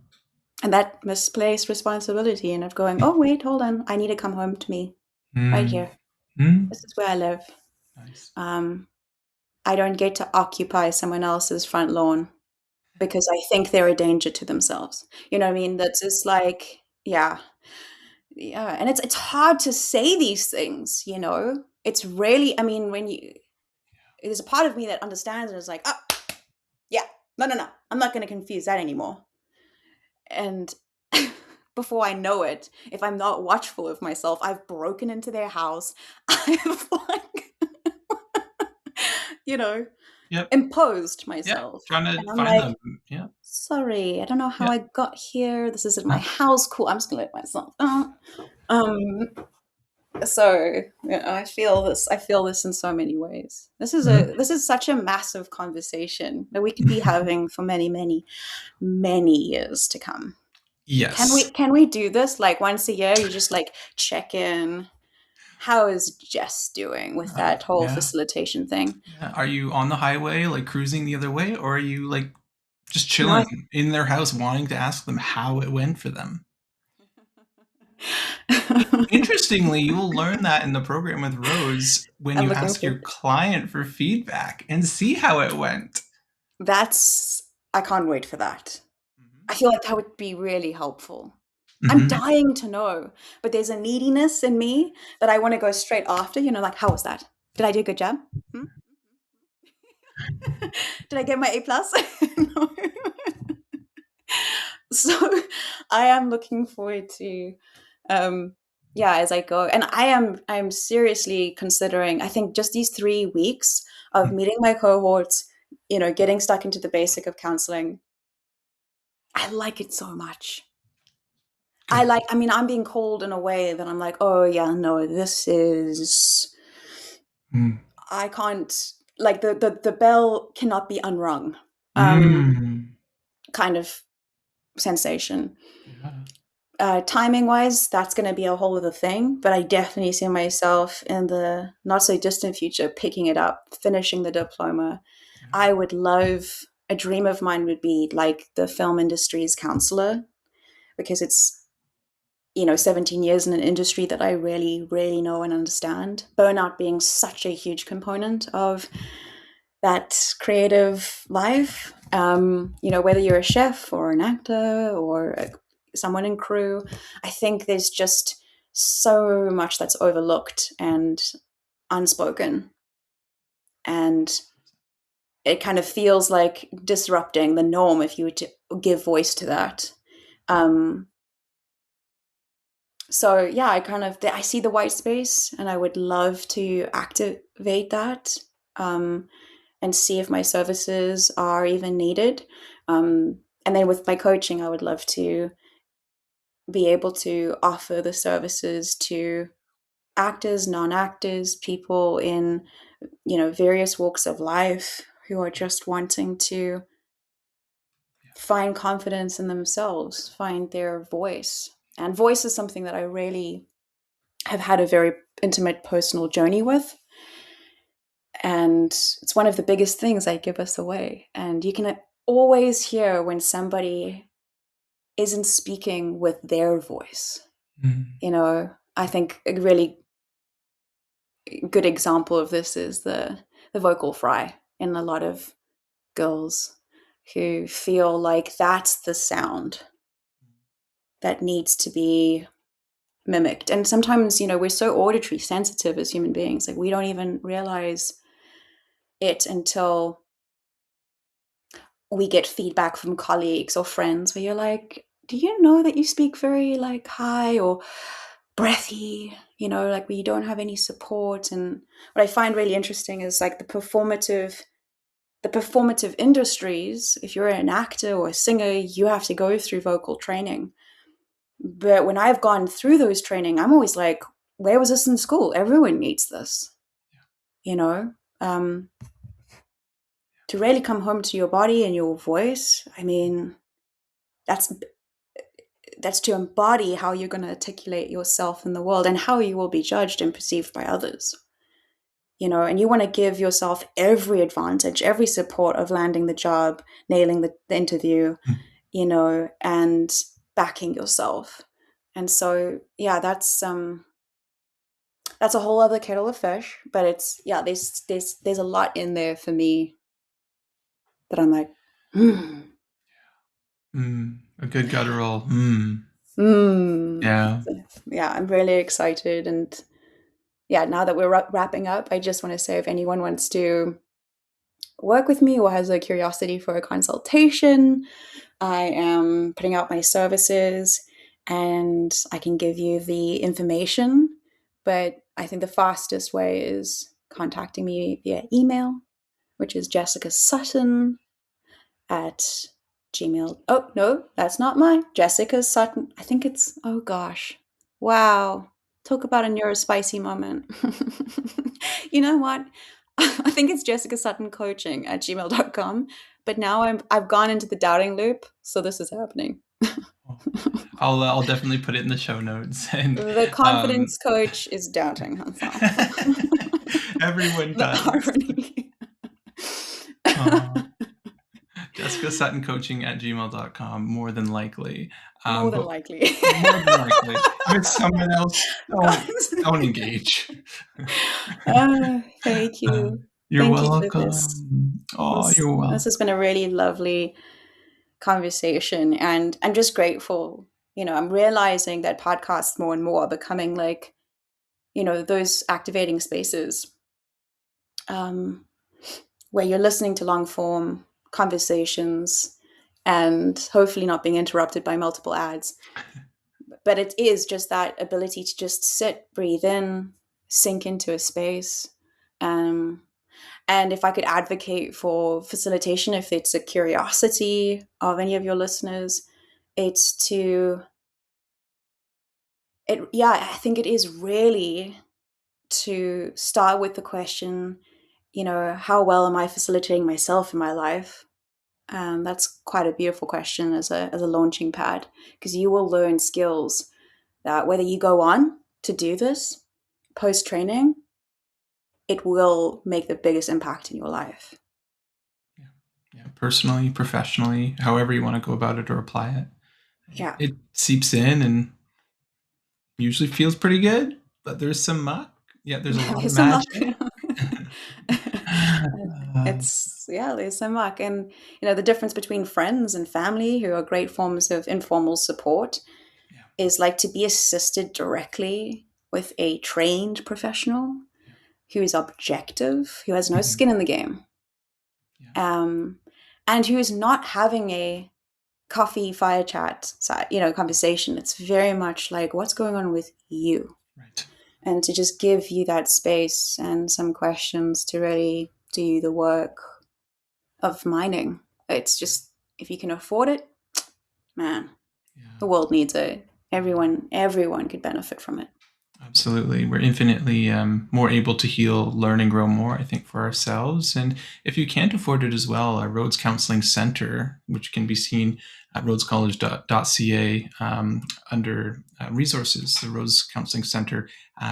and that misplaced responsibility and of going, oh wait, hold on, I need to come home to me right Mm. here. Mm. This is where I live. Nice. Um, I don't get to occupy someone else's front lawn because I think they're a danger to themselves. You know what I mean? That's just like, yeah, yeah, and it's hard to say these things. It's really, I mean, when you there's a part of me that understands and is like, oh, yeah, no, I'm not going to confuse that anymore. And before I know it, if I'm not watchful of myself, I've broken into their house. I've like, you know, Yep. imposed Yep. myself. Trying And to I'm find like, them. Yeah. sorry, I don't know how Yeah. I got here. This isn't my No. house. Cool. I'm just gonna let myself out. Um, so yeah, I feel this in so many ways. Mhm. This is such a massive conversation that we could be having for many, many, many years to come. Yes. Can we do this like once a year? You just like check in. How is Jess doing with that whole Yeah. facilitation thing? Yeah. Are you on the highway, like cruising the other way, or are you like just No. chilling in their house, wanting to ask them how it went for them? Interestingly, you will learn that in the program with Rhodes when I'm you looking ask for your client for feedback and see how it went. that's I can't wait for that. I feel like that would be really helpful. I'm Mhm. dying to know, but there's a neediness in me that I want to go straight after, like, how was that? Did I do a good job? Hmm? Did I get my A plus? No. So I am looking forward to yeah, as I go. And I'm seriously considering, I think just these 3 weeks of Mhm. meeting my cohorts, getting stuck into the basic of counseling. I like it so much. Good. I mean, I'm being called in a way that I'm like, oh yeah, no, this is, Mm. I can't, like the bell cannot be unrung, um, Mm. kind of sensation. Yeah. Timing wise, that's going to be a whole other thing, but I definitely see myself in the not so distant future picking it up, finishing the diploma. I would love, a dream of mine would be like the film industry's counselor, because it's, 17 years in an industry that I really, really know and understand. Burnout being such a huge component of that creative life. Whether you're a chef or an actor or someone in crew, I think there's just so much that's overlooked and unspoken. And it kind of feels like disrupting the norm if you were to give voice to that. Um, so yeah, I see the white space, and I would love to activate that, and see if my services are even needed. And then with my coaching, I would love to be able to offer the services to actors, non-actors, people in, various walks of life who are just wanting to find confidence in themselves, find their voice. And voice is something that I really have had a very intimate personal journey with. And it's one of the biggest things I give us away. And you can always hear when somebody isn't speaking with their voice. I think a really good example of this is the vocal fry in a lot of girls who feel like that's the sound that needs to be mimicked. And sometimes, we're so auditory sensitive as human beings, like we don't even realize it until we get feedback from colleagues or friends where you're like, do you know that you speak very like high or breathy, like where you don't have any support. And what I find really interesting is like the performative industries. If you're an actor or a singer, you have to go through vocal training. But when I've gone through those training, I'm always like, where was this in school? Everyone needs this, to really come home to your body and your voice. I mean, that's to embody how you're going to articulate yourself in the world and how you will be judged and perceived by others. And you want to give yourself every advantage, every support of landing the job, nailing the interview, and backing yourself. And so, yeah, that's a whole other kettle of fish, but it's, yeah, there's a lot in there for me that I'm like, A good guttural. Yeah. Yeah, I'm really excited. And yeah, now that we're wrapping up, I just want to say if anyone wants to work with me or has a curiosity for a consultation, I am putting out my services and I can give you the information. But I think the fastest way is contacting me via email, which is jessicasutton at Gmail. Oh, no, that's not mine. Jessica Sutton. I think it's, oh gosh. Wow. Talk about a neurospicy moment. You know what? I think it's jessicasuttoncoaching at gmail.com. But now I've gone into the doubting loop. So this is happening. I'll definitely put it in the show notes. And the confidence coach is doubting herself. Everyone The does. irony. jessicasuttoncoaching at gmail.com, more than likely. More than likely. More than likely. If it's someone else, don't engage. Thank you. You're Thank welcome. you for this. You're welcome. This has been a really lovely conversation, and I'm just grateful. I'm realizing that podcasts more and more are becoming like, those activating spaces where you're listening to long form conversations and hopefully not being interrupted by multiple ads. But it is just that ability to just sit, breathe in, sink into a space. And if I could advocate for facilitation, if it's a curiosity of any of your listeners, it's I think it is really to start with the question, how well am I facilitating myself in my life? That's quite a beautiful question as a launching pad, because you will learn skills that whether you go on to do this post training, it will make the biggest impact in your life. Yeah. Yeah. Personally, professionally, however you want to go about it or apply it. Yeah. It seeps in and usually feels pretty good, but there's some muck. Yeah, there's a lot of There's some luck. magic. It's yeah, there's some luck. And the difference between friends and family, who are great forms of informal support, Yeah. is like to be assisted directly with a trained professional who is objective, who has no Mhm. skin in the game, Yeah. um, and who is not having a coffee fire chat conversation. It's very much like, what's going on with you, Right. and to just give you that space and some questions to really do the work of mining. It's just, if you can afford it, man, Yeah. the world needs it. Everyone could benefit from it. Absolutely. We're infinitely more able to heal, learn, and grow more, I think, for ourselves. And if you can't afford it as well, our Rhodes Counselling Center, which can be seen at rhodescollege.ca under resources, the Rhodes Counselling Center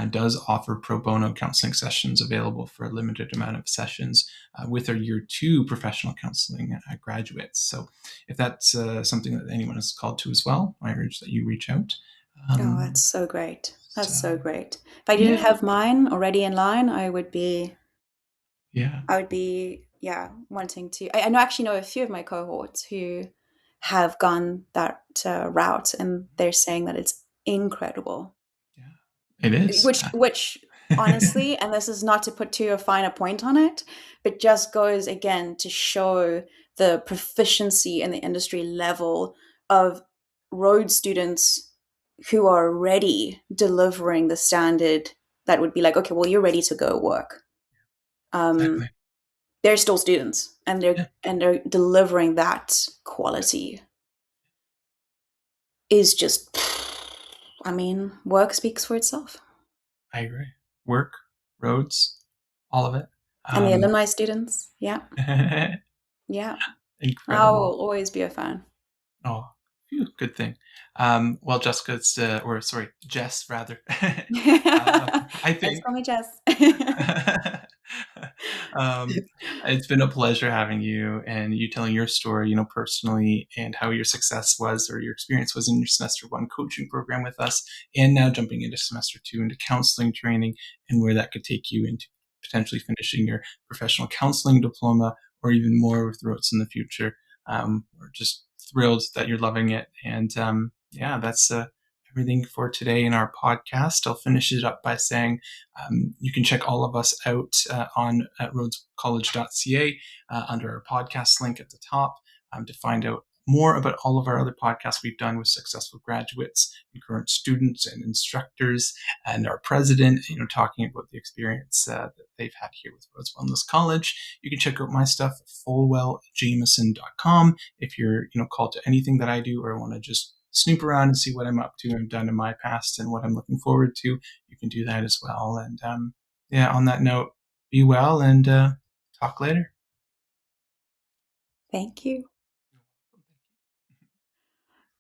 does offer pro bono counseling sessions available for a limited amount of sessions with our year 2 professional counseling graduates. So if that's something that anyone is called to as well, I urge that you reach out. Oh, Um, that's so great. That's so so great. If I didn't yeah, have mine already in line, yeah, yeah, wanting to. I know actually know a few of my cohorts who have gone that route, and they're saying that it's incredible. yeah. It is. Which honestly, and this is not to put too fine a point on it, but just goes again to show the proficiency in the industry level of road students who are already delivering the standard that would be like, okay, well, you're ready to go work. Exactly. They're still students, and Yeah, they're delivering that quality is just, I mean, work speaks for itself. I agree. Work, roads, all of it. And the Um, alumni students, yeah, yeah, I incredible. will always be a fan. Oh, phew, good thing. Well, Jessica, or sorry, Jess, rather. I Just think. call me Jess. um, it's been a pleasure having you and you telling your story, personally, and how your success was or your experience was in your semester 1 coaching program with us, and now jumping into semester 2 into counseling training, and where that could take you into potentially finishing your professional counseling diploma or even more with Rhodes in the future. We're just thrilled that you're loving it. And yeah, that's everything for today in our podcast. I'll finish it up by saying you can check all of us out on at rhodescollege.ca under our podcast link at the top to find out more about all of our other podcasts we've done with successful graduates and current students and instructors and our president, talking about the experience that they've had here with Rhodes Wellness College. You can check out my stuff at fulwelljameson.com if you're, called to anything that I do or want to just snoop around and see what I'm up to and done in my past and what I'm looking forward to. You can do that as well. And yeah, on that note, be well and talk later. Thank you.